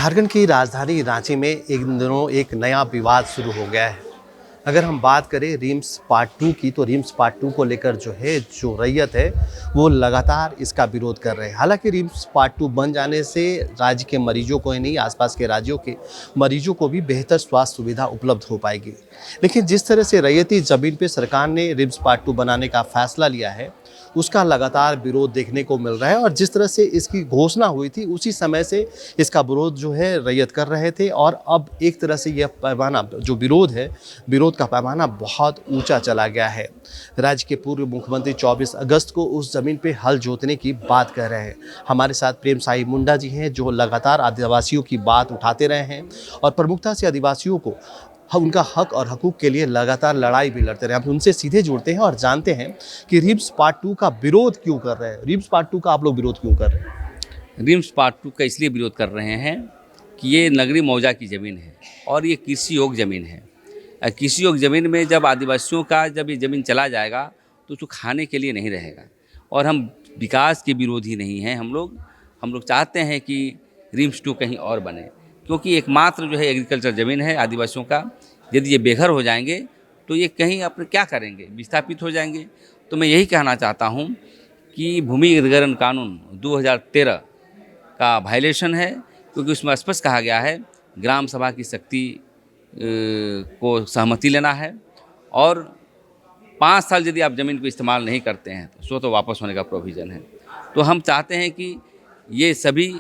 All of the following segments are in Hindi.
झारखंड की राजधानी रांची में इन दिनों एक नया विवाद शुरू हो गया है। अगर हम बात करें रिम्स पार्ट 2 की, तो रिम्स पार्ट 2 को लेकर जो रैयत है वो लगातार इसका विरोध कर रहे हैं। हालांकि रिम्स पार्ट 2 बन जाने से राज्य के मरीजों को ही नहीं, आसपास के राज्यों के मरीजों को भी बेहतर स्वास्थ्य सुविधा उपलब्ध हो पाएगी। लेकिन जिस तरह से रैयती ज़मीन पर सरकार ने रिम्स पार्ट 2 बनाने का फैसला लिया है, उसका लगातार विरोध देखने को मिल रहा है। और जिस तरह से इसकी घोषणा हुई थी, उसी समय से इसका विरोध रैयत कर रहे थे। और अब एक तरह से यह पैमाना जो विरोध का पैमाना बहुत ऊंचा चला गया है। राज्य के पूर्व मुख्यमंत्री 24 अगस्त को उस जमीन पे हल जोतने की बात कर रहे हैं। हमारे साथ प्रेम साई मुंडा जी हैं, जो लगातार आदिवासियों की बात उठाते रहे हैं और प्रमुखता से आदिवासियों को उनका हक और हकूक़ के लिए लगातार लड़ाई भी लड़ते रहे। हम उनसे सीधे जुड़ते हैं और जानते हैं कि रिम्स पार्ट 2 का विरोध क्यों कर रहे हैं। रिम्स पार्ट 2 का आप लोग विरोध क्यों कर रहे हैं? रिम्स पार्ट 2 का इसलिए विरोध कर रहे हैं कि ये नगरी मौजा की ज़मीन है और ये कृषि योग्य ज़मीन है। कृषि योग्य ज़मीन में जब आदिवासियों का ये ज़मीन चला जाएगा तो उसको खाने के लिए नहीं रहेगा। और हम विकास के विरोधी नहीं हैं। हम लोग चाहते हैं कि रिम्स 2 कहीं और बने, क्योंकि एकमात्र एग्रीकल्चर ज़मीन है आदिवासियों का। यदि ये बेघर हो जाएंगे तो ये कहीं अपने क्या करेंगे, विस्थापित हो जाएंगे। तो मैं यही कहना चाहता हूँ कि भूमि अधिग्रहण कानून 2013 का वायलेशन है, क्योंकि उसमें स्पष्ट कहा गया है ग्राम सभा की शक्ति को सहमति लेना है और 5 साल यदि आप ज़मीन को इस्तेमाल नहीं करते हैं तो वापस होने का प्रोविज़न है। तो हम चाहते हैं कि ये सभी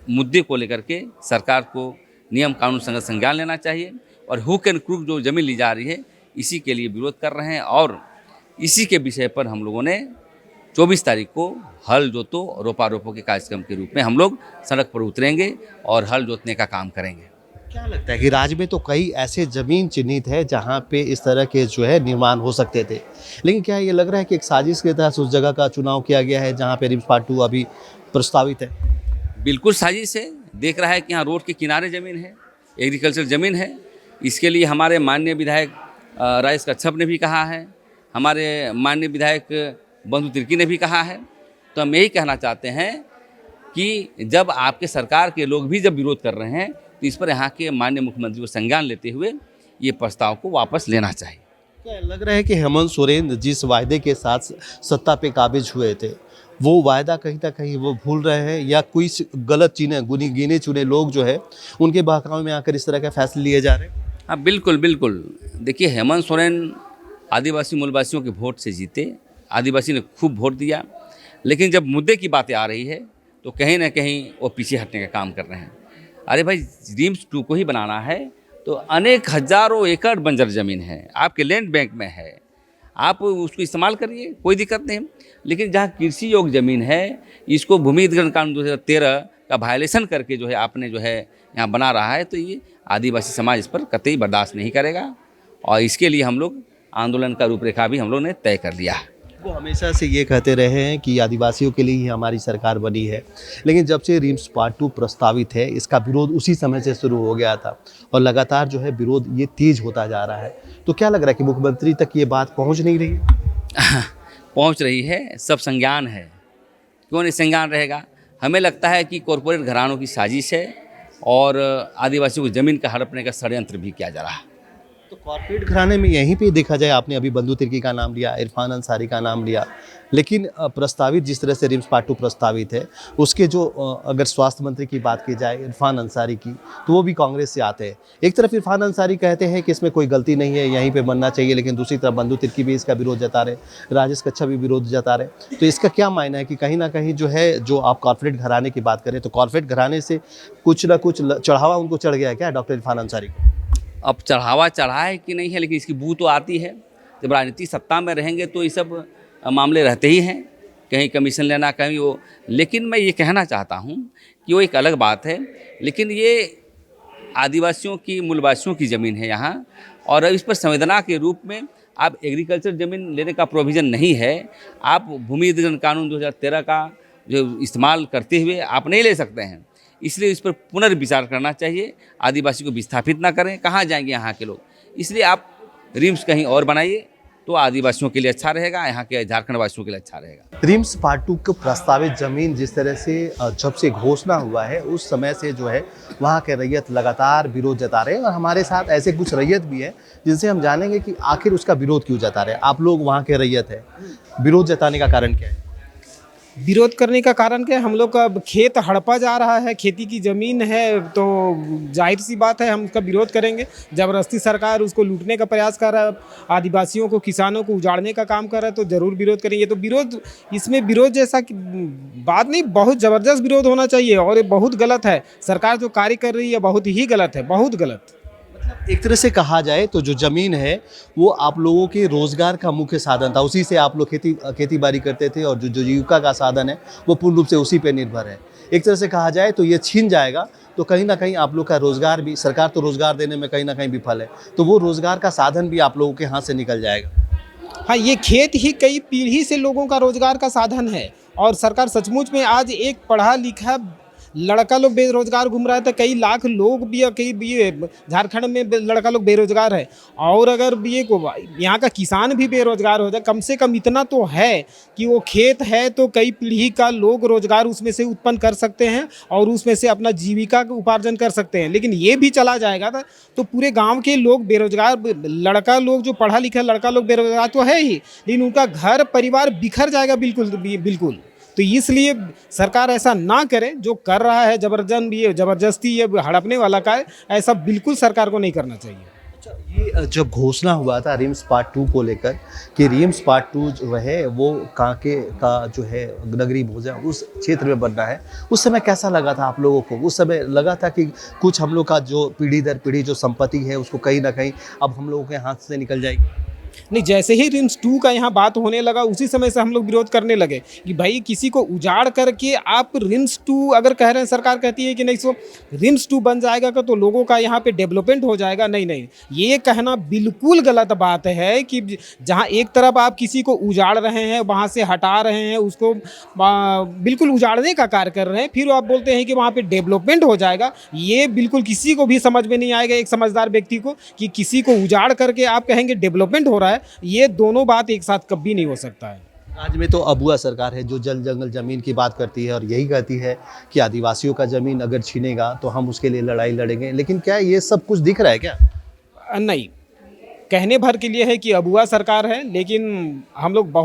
मुद्दे को लेकर के सरकार को नियम कानून संगत संज्ञान लेना चाहिए और हुक एंड क्रूक जो ज़मीन ली जा रही है इसी के लिए विरोध कर रहे हैं। और इसी के विषय पर हम लोगों ने 24 तारीख को हल जोतो रोपा रोपो के कार्यक्रम के रूप में हम लोग सड़क पर उतरेंगे और हल जोतने का काम करेंगे। क्या लगता है कि राज्य में तो कई ऐसे ज़मीन चिन्हित है जहां पे इस तरह के निर्माण हो सकते थे, लेकिन क्या ये लग रहा है कि एक साजिश के तहत उस जगह का चुनाव किया गया है जहां पे रिम्स पार्ट 2 अभी प्रस्तावित है? बिल्कुल साजिश है। देख रहा है कि यहाँ रोड के किनारे ज़मीन है, एग्रीकल्चर ज़मीन है। इसके लिए हमारे माननीय विधायक राजेश कच्छप ने भी कहा है, हमारे माननीय विधायक बंधु तिर्की ने भी कहा है। तो हम यही कहना चाहते हैं कि जब आपके सरकार के लोग भी जब विरोध कर रहे हैं तो इस पर यहाँ के माननीय मुख्यमंत्री को संज्ञान लेते हुए ये प्रस्ताव को वापस लेना चाहिए। क्या लग रहा है कि हेमंत सोरेन जिस वायदे के साथ सत्ता पे काबिज हुए थे, वो वायदा कहीं ना कहीं वो भूल रहे हैं, या कोई गलत गिने चुने लोग उनके बहकावे में आकर इस तरह के फैसले लिए जा रहे हैं? हाँ, बिल्कुल बिल्कुल। देखिए, हेमंत सोरेन आदिवासी मूलवासियों के वोट से जीते, आदिवासी ने खूब वोट दिया, लेकिन जब मुद्दे की बातें आ रही है तो कहीं ना कहीं वो पीछे हटने का काम कर रहे हैं। अरे भाई, रिम्स 2 को ही बनाना है तो अनेक हजारों एकड़ बंजर ज़मीन है, आपके लैंड बैंक में है, आप उसको इस्तेमाल करिए, कोई दिक्कत नहीं। लेकिन जहाँ कृषि योग्य ज़मीन है, इसको भूमि अधिग्रहण कानून 2013 का वायलेशन करके आपने यहाँ बना रहा है, तो ये आदिवासी समाज इस पर कतई बर्दाश्त नहीं करेगा। और इसके लिए हम लोग आंदोलन का रूपरेखा भी हम लोग ने तय कर लिया है। वो हमेशा से ये कहते रहे हैं कि आदिवासियों के लिए ही हमारी सरकार बनी है, लेकिन जब से रिम्स पार्ट 2 प्रस्तावित है, इसका विरोध उसी समय से शुरू हो गया था और लगातार विरोध ये तेज होता जा रहा है। तो क्या लग रहा है कि मुख्यमंत्री तक ये बात पहुंच नहीं रही है? पहुंच रही है, सब संज्ञान है, क्यों नहीं संज्ञान रहेगा। हमें लगता है कि कॉरपोरेट घरानों की साजिश है और आदिवासियों को ज़मीन का हड़पने का षड्यंत्र भी किया जा रहा है। तो कॉर्पोरेट घराने में यहीं पे देखा जाए, आपने अभी बंधु तिर्की का नाम लिया, इरफान अंसारी का नाम लिया, लेकिन प्रस्तावित जिस तरह से रिम्स पार्ट 2 प्रस्तावित है, उसके अगर स्वास्थ्य मंत्री की बात की जाए इरफान अंसारी की, तो वो भी कांग्रेस से आते हैं। एक तरफ इरफान अंसारी कहते हैं कि इसमें कोई गलती नहीं है, यहीं पे बनना चाहिए, लेकिन दूसरी तरफ बंधु तिर्की भी इसका विरोध जता रहे, राजेश कच्छप भी विरोध जता रहे। तो इसका क्या मायना है कि कहीं ना कहीं जो आप कॉर्पोरेट घराने की बात करें, तो कॉर्पोरेट घराने से कुछ ना कुछ चढ़ावा उनको चढ़ गया है क्या डॉक्टर इरफान अंसारी को? अब चढ़ावा चढ़ा है कि नहीं है, लेकिन इसकी बू तो आती है। जब राजनीतिक सत्ता में रहेंगे तो ये सब मामले रहते ही हैं, कहीं कमीशन लेना, कहीं वो। लेकिन मैं ये कहना चाहता हूँ कि वो एक अलग बात है, लेकिन ये आदिवासियों की, मूलवासियों की ज़मीन है यहाँ, और इस पर संवेदना के रूप में आप एग्रीकल्चर ज़मीन लेने का प्रोविज़न नहीं है। आप भूमि अधिग्रहण कानून 2013 का इस्तेमाल करते हुए आप नहीं ले सकते हैं। इसलिए इस पर पुनर्विचार करना चाहिए। आदिवासी को विस्थापित ना करें, कहाँ जाएंगे यहाँ के लोग। इसलिए आप रिम्स कहीं और बनाइए तो आदिवासियों के लिए अच्छा रहेगा, यहाँ के झारखंड वासियों के लिए अच्छा रहेगा। रिम्स पार्ट 2 को प्रस्तावित जमीन जिस तरह से जब से घोषणा हुआ है उस समय से जो है वहाँ के रैयत लगातार विरोध जता रहे हैं, और हमारे साथ ऐसे कुछ रैयत भी हैं जिनसे हम जानेंगे कि आखिर उसका विरोध क्यों जता रहे हैं। आप लोग वहाँ के रैयत हैं, विरोध जताने का कारण क्या है? विरोध करने का कारण क्या है, हम लोग का खेत हड़पा जा रहा है, खेती की ज़मीन है, तो जाहिर सी बात है हम उसका विरोध करेंगे। ज़बरदस्ती सरकार उसको लूटने का प्रयास कर रहा है, आदिवासियों को, किसानों को उजाड़ने का काम कर रहा है, तो ज़रूर विरोध करेंगे। तो विरोध, इसमें विरोध जैसा कि बात नहीं, बहुत ज़बरदस्त विरोध होना चाहिए, और ये बहुत गलत है। सरकार जो कार्य कर रही है बहुत ही गलत है, बहुत गलत। एक तरह से कहा जाए तो जो ज़मीन है वो आप लोगों के रोज़गार का मुख्य साधन था, उसी से आप लोग खेती बाड़ी करते थे, और जो जीविका का साधन है वो पूर्ण रूप से उसी पे निर्भर है। एक तरह से कहा जाए तो ये छीन जाएगा तो कहीं ना कहीं आप लोग का रोज़गार भी, सरकार तो रोज़गार देने में कहीं ना कहीं विफल है, तो वो रोज़गार का साधन भी आप लोगों के हाथ से निकल जाएगा। हाँ, ये खेत ही कई पीढ़ी से लोगों का रोजगार का साधन है, और सरकार सचमुच में आज एक पढ़ा लिखा लड़का लोग बेरोजगार घूम रहा है, तो कई लाख लोग भी, कई भी झारखंड में लड़का लोग बेरोजगार है। और अगर ये को यहाँ का किसान भी बेरोजगार हो जाए, कम से कम इतना तो है कि वो खेत है तो कई पीढ़ी का लोग रोजगार उसमें से उत्पन्न कर सकते हैं और उसमें से अपना जीविका का उपार्जन कर सकते हैं। लेकिन ये भी चला जाएगा तो पूरे गांव के लोग बेरोजगार, लड़का लोग जो पढ़ा लिखा लड़का लोग बेरोजगार तो है ही, लेकिन उनका घर परिवार बिखर जाएगा बिल्कुल। तो इसलिए सरकार ऐसा ना करे, जो कर रहा है जबरदस्ती ये हड़पने वाला का है, ऐसा बिल्कुल सरकार को नहीं करना चाहिए। अच्छा, ये जब घोषणा हुआ था रिम्स पार्ट 2 को लेकर कि रिम्स पार्ट 2 जो है वो कांके का जो है नगरी भोजन उस क्षेत्र में बनना है, उस समय कैसा लगा था आप लोगों को? उस समय लगा था कि कुछ हम लोग का जो पीढ़ी दर पीढ़ी जो संपत्ति है उसको कहीं ना कहीं अब हम लोगों के हाथ से निकल जाएगी? नहीं, जैसे ही रिम्स 2 का यहाँ बात होने लगा उसी समय से हम लोग विरोध करने लगे कि भाई किसी को उजाड़ करके आप रिम्स 2 अगर कह रहे हैं, सरकार कहती है कि नहीं सो रिम्स 2 बन जाएगा तो लोगों का यहाँ पे डेवलपमेंट हो जाएगा। नहीं, ये कहना बिल्कुल गलत बात है कि जहाँ एक तरफ आप किसी को उजाड़ रहे हैं, वहाँ से हटा रहे हैं, उसको बिल्कुल उजाड़ने का कार्य कर रहे हैं, फिर आप बोलते हैं कि वहाँ पे डेवलपमेंट हो जाएगा। ये बिल्कुल किसी को भी समझ में नहीं आएगा, एक समझदार व्यक्ति को, कि किसी को उजाड़ करके आप कहेंगे डेवलपमेंट हो रहा है। ये दोनों बात एक साथ कभी नहीं हो सकता है। राज्य में तो अबुआ सरकार है जो जल जंगल जमीन की बात करती है और यही कहती है कि आदिवासियों का जमीन अगर छीनेगा तो हम उसके लिए लड़ाई लड़ेंगे, लेकिन क्या ये सब कुछ दिख रहा है क्या? नहीं, कहने भर के लिए है कि अबुआ सरकार है, लेकिन हम लोग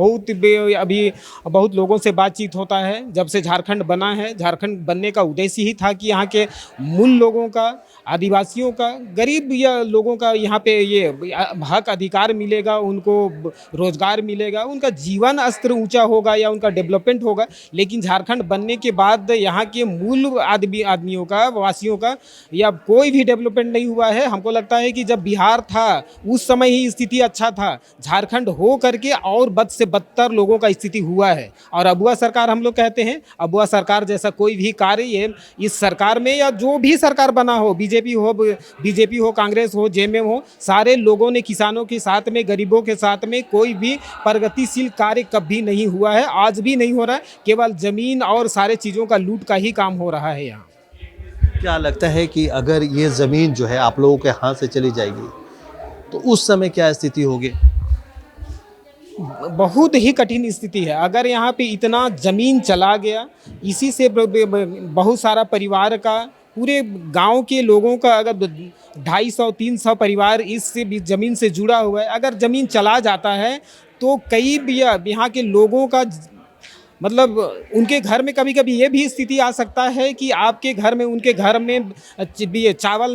अभी बहुत लोगों से बातचीत होता है। जब से झारखंड बना है, झारखंड बनने का उद्देश्य ही था कि यहाँ के मूल लोगों का, आदिवासियों का, गरीब या लोगों का यहाँ पे ये हक अधिकार मिलेगा, उनको रोजगार मिलेगा, उनका जीवन स्तर ऊंचा होगा या उनका डेवलपमेंट होगा। लेकिन झारखंड बनने के बाद यहाँ के मूल आदमियों का, वासियों का या कोई भी डेवलपमेंट नहीं हुआ है। हमको लगता है कि जब बिहार था उस समय ही स्थिति अच्छा था, झारखंड हो करके और बद से बदतर लोगों का स्थिति हुआ है। और अबुआ सरकार हम लोग कहते हैं, अबुआ सरकार जैसा कोई भी कार्य ये इस सरकार में या जो भी सरकार बना हो, बीजेपी हो, कांग्रेस हो, जेएमएम हो, सारे लोगों ने किसानों के साथ में, गरीबों के साथ में कोई भी प्रगतिशील कार्य कभी नहीं हुआ है, आज भी नहीं हो रहा है। केवल जमीन और सारे चीज़ों का लूट का ही काम हो रहा है यहाँ। क्या लगता है कि अगर ये ज़मीन जो है आप लोगों के हाथ से चली जाएगी तो उस समय क्या स्थिति होगी? बहुत ही कठिन स्थिति है। अगर यहाँ पे इतना ज़मीन चला गया, इसी से बहुत सारा परिवार का, पूरे गांव के लोगों का, अगर 250-300 परिवार इससे भी ज़मीन से जुड़ा हुआ है, अगर ज़मीन चला जाता है तो कई यहाँ के लोगों का, मतलब उनके घर में कभी कभी ये भी स्थिति आ सकता है कि आपके घर में, उनके घर में चावल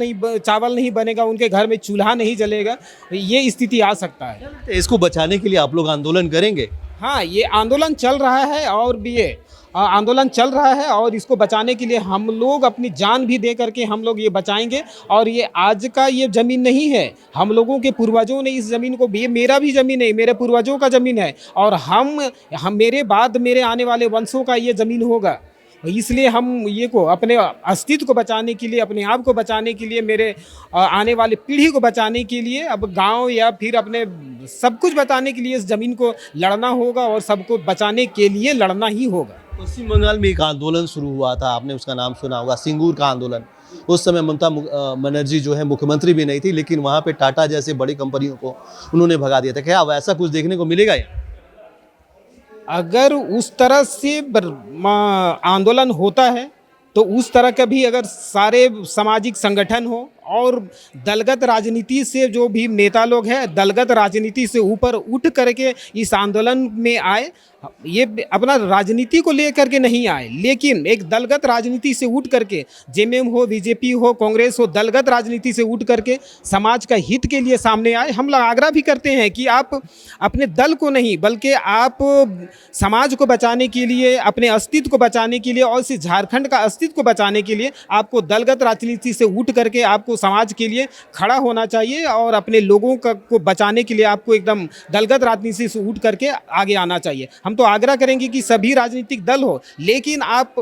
नहीं बनेगा, उनके घर में चूल्हा नहीं जलेगा, ये स्थिति आ सकता है। इसको बचाने के लिए आप लोग आंदोलन करेंगे? हाँ, ये आंदोलन चल रहा है, और भी ये आंदोलन चल रहा है, और इसको बचाने के लिए हम लोग अपनी जान भी दे करके हम लोग ये बचाएंगे। और ये आज का ये ज़मीन नहीं है, हम लोगों के पूर्वजों ने इस ज़मीन को, ये मेरा भी ज़मीन है, मेरे पूर्वजों का ज़मीन है, और हम मेरे बाद मेरे आने वाले वंशों का ये ज़मीन होगा। इसलिए हम ये को अपने अस्तित्व को बचाने के लिए, अपने आप को बचाने के लिए, मेरे आने वाले पीढ़ी को बचाने के लिए, अब गांव या फिर अपने सब कुछ बचाने के लिए इस ज़मीन को लड़ना होगा, और सबको बचाने के लिए लड़ना ही होगा। पश्चिम बंगाल में एक आंदोलन शुरू हुआ था, आपने उसका नाम सुना होगा, सिंगूर का आंदोलन। उस समय ममता बनर्जी जो है मुख्यमंत्री भी नहीं थी, लेकिन वहाँ पे टाटा जैसे बड़ी कंपनियों को उन्होंने भगा दिया था। क्या वैसा कुछ देखने को मिलेगा यहाँ? अगर उस तरह से आंदोलन होता है तो उस तरह का भी अगर सारे सामाजिक संगठन हो और दलगत राजनीति से जो भी नेता लोग हैं दलगत राजनीति से ऊपर उठ करके इस आंदोलन में आए, ये अपना राजनीति को लेकर के नहीं आए, लेकिन एक दलगत राजनीति से उठ करके जेएमएम हो, बीजेपी हो, कांग्रेस हो, दलगत राजनीति से उठ करके समाज का हित के लिए सामने आए। हम लोग आग्रह भी करते हैं कि आप अपने दल को नहीं बल्कि आप समाज को बचाने के लिए, अपने अस्तित्व को बचाने के लिए और इस झारखंड का अस्तित्व को बचाने के लिए आपको दलगत राजनीति से उठ करके आपको समाज के लिए खड़ा होना चाहिए और अपने लोगों को बचाने के लिए आपको एकदम दलगत राजनीति से उठ करके आगे आना चाहिए। हम तो आग्रह करेंगे कि सभी राजनीतिक दल हो, लेकिन आप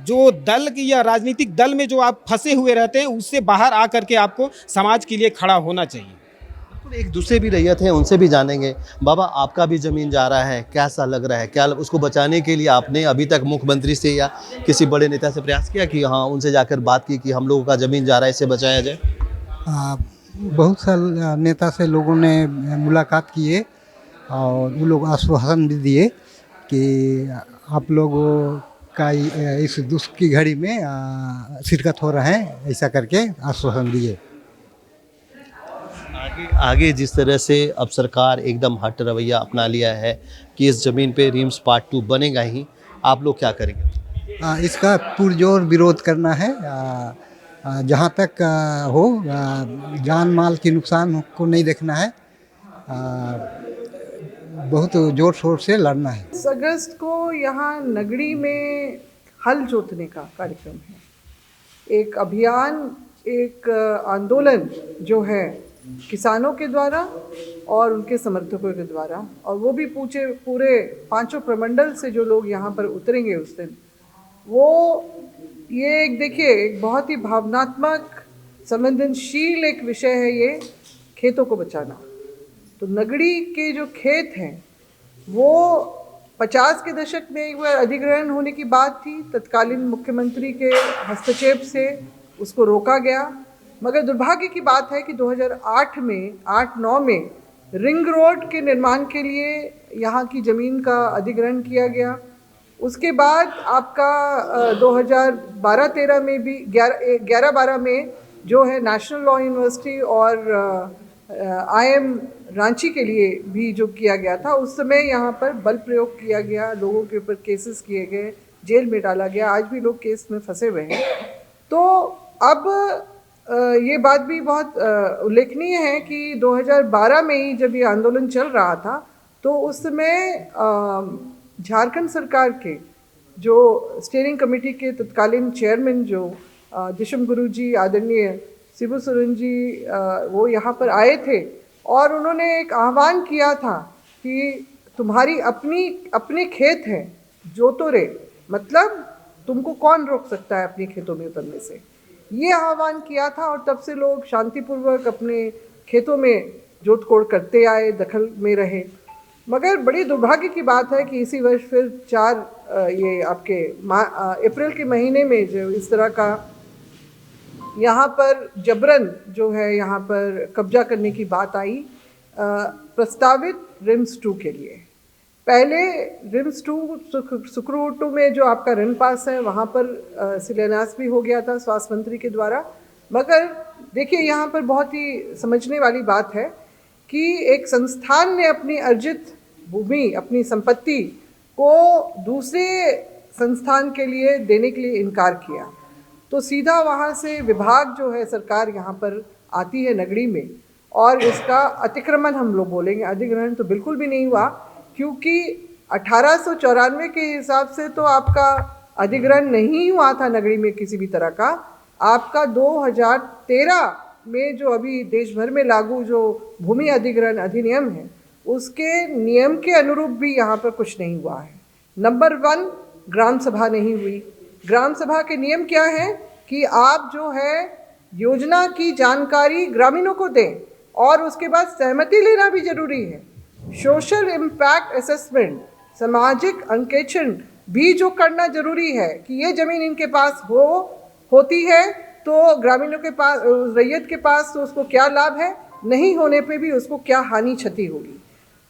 जो दल या राजनीतिक दल में जो आप फंसे हुए रहते हैं उससे बाहर आकर के आपको समाज के लिए खड़ा होना चाहिए। एक दूसरे भी रैयत हैं, उनसे भी जानेंगे। बाबा, आपका भी ज़मीन जा रहा है, कैसा लग रहा है? क्या उसको बचाने के लिए आपने अभी तक मुख्यमंत्री से या किसी बड़े नेता से प्रयास किया कि हाँ उनसे जाकर बात की कि हम लोगों का ज़मीन जा रहा है, इसे बचाया जाए? बहुत सारे नेता से लोगों ने मुलाकात किए और वो लोग आश्वासन भी दिए कि आप लोगों का इस दुख की घड़ी में शिरकत हो रहा है, ऐसा करके आश्वासन दिए। आगे जिस तरह से अब सरकार एकदम हट रवैया अपना लिया है कि इस ज़मीन पे रिम्स पार्ट 2 बनेगा ही, आप लोग क्या करेंगे? इसका पुरजोर विरोध करना है। जहाँ तक हो जान माल की नुकसान को नहीं देखना है, बहुत जोर शोर से लड़ना है। 10 अगस्त को यहाँ नगड़ी में हल जोतने का कार्यक्रम है। एक अभियान, एक आंदोलन जो है किसानों के द्वारा और उनके समर्थकों के द्वारा, और वो भी पूरे 5 प्रमंडल से जो लोग यहाँ पर उतरेंगे उस दिन, वो ये एक देखिए एक बहुत ही भावनात्मक संवेदनशील एक विषय है ये, खेतों को बचाना। तो नगड़ी के जो खेत हैं वो 50 के दशक में एक बार अधिग्रहण होने की बात थी, तत्कालीन मुख्यमंत्री के हस्तक्षेप से उसको रोका गया। मगर दुर्भाग्य की बात है कि 2008 में 8-9 में रिंग रोड के निर्माण के लिए यहाँ की ज़मीन का अधिग्रहण किया गया। उसके बाद आपका 2012-13 में भी 11-12 में जो है नेशनल लॉ यूनिवर्सिटी और IIM रांची के लिए भी जो किया गया था, उस समय यहाँ पर बल प्रयोग किया गया, लोगों के ऊपर केसेस किए गए, जेल में डाला गया, आज भी लोग केस में फंसे हुए हैं। तो अब ये बात भी बहुत उल्लेखनीय है कि 2012 में ही जब ये आंदोलन चल रहा था तो उस समय झारखंड सरकार के जो स्टीयरिंग कमेटी के तत्कालीन चेयरमैन जो दिशम गुरु जी, आदरणीय शिबू सोरेन जी, वो यहाँ पर आए थे और उन्होंने एक आह्वान किया था कि तुम्हारी अपने खेत हैं, जोतो रे, मतलब तुमको कौन रोक सकता है अपने खेतों में उतरने से, ये आह्वान किया था। और तब से लोग शांतिपूर्वक अपने खेतों में जोत कोड़ करते आए, दखल में रहे। मगर बड़ी दुर्भाग्य की बात है कि इसी वर्ष फिर 4 ये आपके अप्रैल के महीने में जो इस तरह का यहाँ पर जबरन जो है यहाँ पर कब्जा करने की बात आई प्रस्तावित रिम्स 2 के लिए। पहले रिम्स 2 सुकरूटू में जो आपका रिन पास है वहाँ पर शिलान्यास भी हो गया था स्वास्थ्य मंत्री के द्वारा। मगर देखिए यहाँ पर बहुत ही समझने वाली बात है कि एक संस्थान ने अपनी अर्जित भूमि, अपनी संपत्ति को दूसरे संस्थान के लिए देने के लिए इनकार किया, तो सीधा वहाँ से विभाग जो है सरकार यहाँ पर आती है नगरी में और इसका अतिक्रमण, हम लोग बोलेंगे, अधिग्रहण तो बिल्कुल भी नहीं हुआ, क्योंकि 1894 के हिसाब से तो आपका अधिग्रहण नहीं हुआ था नगरी में किसी भी तरह का। आपका 2013 में जो अभी देश भर में लागू जो भूमि अधिग्रहण अधिनियम है उसके नियम के अनुरूप भी यहाँ पर कुछ नहीं हुआ है। नंबर 1, ग्राम सभा नहीं हुई। ग्राम सभा के नियम क्या है कि आप जो है योजना की जानकारी ग्रामीणों को दें और उसके बाद सहमति लेना भी जरूरी है। सोशल इम्पैक्ट असेसमेंट, सामाजिक अंकेक्षण भी जो करना जरूरी है कि ये ज़मीन इनके पास होती है तो ग्रामीणों के पास, रैयत के पास तो उसको क्या लाभ है, नहीं होने पे भी उसको क्या हानि क्षति होगी।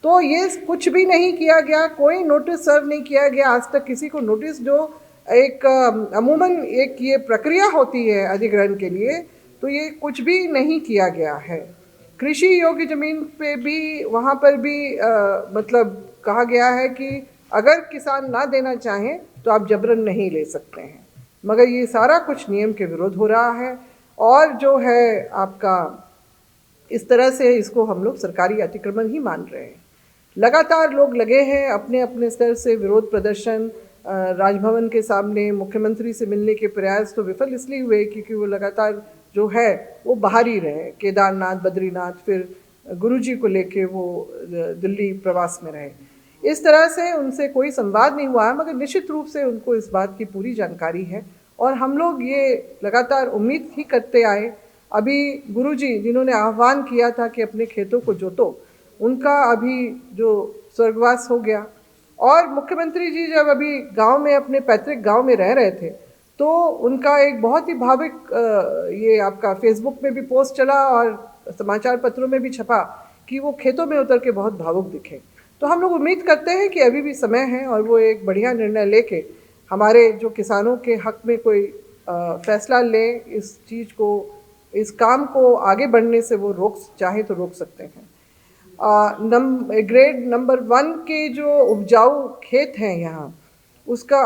तो ये कुछ भी नहीं किया गया, कोई नोटिस सर्व नहीं किया गया आज तक किसी को नोटिस। जो एक अमूमन एक ये प्रक्रिया होती है अधिग्रहण के लिए, तो ये कुछ भी नहीं किया गया है। कृषि योग्य ज़मीन पे भी, वहाँ पर भी मतलब कहा गया है कि अगर किसान ना देना चाहें तो आप जबरन नहीं ले सकते हैं, मगर ये सारा कुछ नियम के विरोध हो रहा है। और जो है आपका इस तरह से इसको हम लोग सरकारी अतिक्रमण ही मान रहे हैं। लगातार लोग लगे हैं अपने अपने स्तर से विरोध प्रदर्शन, राजभवन के सामने मुख्यमंत्री से मिलने के प्रयास तो विफल इसलिए हुए क्योंकि वो लगातार जो है वो बाहर ही रहे, केदारनाथ, बद्रीनाथ, फिर गुरुजी को लेके वो दिल्ली प्रवास में रहे। इस तरह से उनसे कोई संवाद नहीं हुआ है, मगर निश्चित रूप से उनको इस बात की पूरी जानकारी है और हम लोग ये लगातार उम्मीद ही करते आए। अभी गुरुजी जिन्होंने आह्वान किया था कि अपने खेतों को जोतो, उनका अभी जो स्वर्गवास हो गया। और मुख्यमंत्री जी जब अभी गांव में, अपने पैतृक गांव में रह रहे थे, तो उनका एक बहुत ही भावुक, ये आपका फेसबुक में भी पोस्ट चला और समाचार पत्रों में भी छपा कि वो खेतों में उतर के बहुत भावुक दिखे। तो हम लोग उम्मीद करते हैं कि अभी भी समय है और वो एक बढ़िया निर्णय लेके हमारे जो किसानों के हक में कोई फैसला ले, इस चीज़ को, इस काम को आगे बढ़ने से वो चाहे तो रोक सकते हैं। ग्रेड नंबर 1 के जो उपजाऊ खेत हैं यहाँ, उसका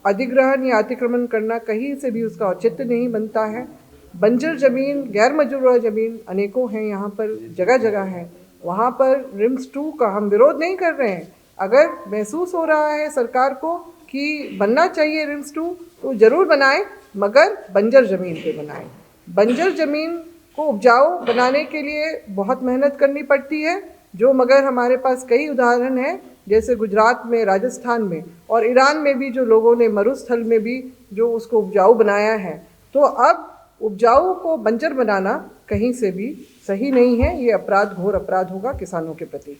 अधिग्रहण या अतिक्रमण करना कहीं से भी उसका औचित्य नहीं बनता है। बंजर ज़मीन, गैर मजरूआ ज़मीन अनेकों हैं यहाँ पर, जगह जगह है। वहाँ पर रिम्स 2 का हम विरोध नहीं कर रहे हैं। अगर महसूस हो रहा है सरकार को कि बनना चाहिए रिम्स 2, तो ज़रूर बनाएं, मगर बंजर ज़मीन पे बनाएं। बंजर ज़मीन को उपजाऊ बनाने के लिए बहुत मेहनत करनी पड़ती है, जो मगर हमारे पास कई उदाहरण हैं, जैसे गुजरात में, राजस्थान में और ईरान में भी, जो लोगों ने मरुस्थल में भी जो उसको उपजाऊ बनाया है। तो अब उपजाऊ को बंजर बनाना कहीं से भी सही नहीं है, ये अपराध, घोर अपराध होगा किसानों के प्रति।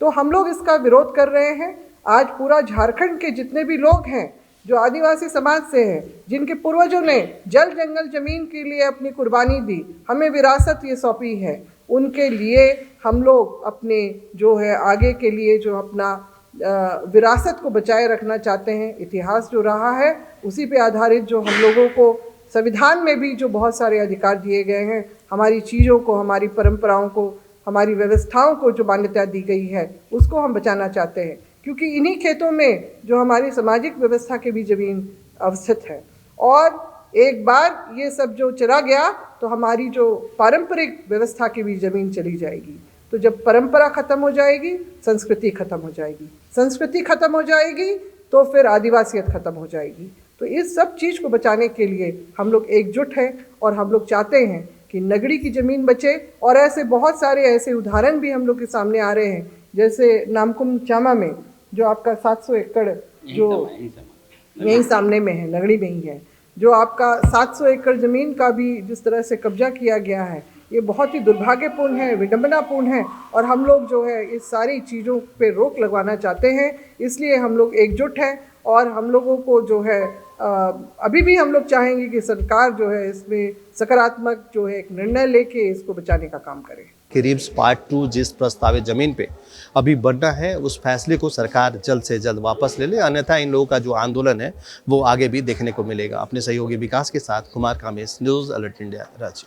तो हम लोग इसका विरोध कर रहे हैं। आज पूरा झारखंड के जितने भी लोग हैं जो आदिवासी समाज से हैं, जिनके पूर्वजों ने जल जंगल ज़मीन के लिए अपनी कुर्बानी दी, हमें विरासत ये सौंपी है, उनके लिए हम लोग अपने जो है आगे के लिए जो अपना विरासत को बचाए रखना चाहते हैं। इतिहास जो रहा है उसी पे आधारित जो हम लोगों को संविधान में भी जो बहुत सारे अधिकार दिए गए हैं, हमारी चीज़ों को, हमारी परंपराओं को, हमारी व्यवस्थाओं को जो मान्यता दी गई है, उसको हम बचाना चाहते हैं। क्योंकि इन्हीं खेतों में जो हमारी सामाजिक व्यवस्था की भी ज़मीन अवस्थित है, और एक बार ये सब जो चला गया तो हमारी जो पारंपरिक व्यवस्था की भी ज़मीन चली जाएगी। तो जब परंपरा ख़त्म हो जाएगी, संस्कृति ख़त्म हो जाएगी, संस्कृति ख़त्म हो जाएगी तो फिर आदिवासियत ख़त्म हो जाएगी। तो इस सब चीज़ को बचाने के लिए हम लोग एकजुट हैं और हम लोग चाहते हैं कि नगड़ी की ज़मीन बचे। और ऐसे बहुत सारे ऐसे उदाहरण भी हम लोग के सामने आ रहे हैं, जैसे नामकुम चामा में जो आपका 700 एकड़ जो यहीं सामने में है, नगड़ी में ही है, जो आपका 700 एकड़ ज़मीन का भी जिस तरह से कब्जा किया गया है, ये बहुत ही दुर्भाग्यपूर्ण है, विडंबनापूर्ण है। और हम लोग जो है इस सारी चीज़ों पे रोक लगवाना चाहते हैं। इसलिए हम लोग एकजुट हैं और हम लोगों को जो है अभी भी हम लोग चाहेंगे कि सरकार जो है इसमें सकारात्मक जो है एक निर्णय लेके इसको बचाने का काम करे। कि रिम्स पार्ट 2 जिस प्रस्तावित ज़मीन पे अभी बनना है, उस फैसले को सरकार जल्द से जल्द वापस ले ले, अन्यथा इन लोगों का जो आंदोलन है वो आगे भी देखने को मिलेगा। अपने सहयोगी विकास के साथ Kumar Kamesh, news alert India, Ranchi.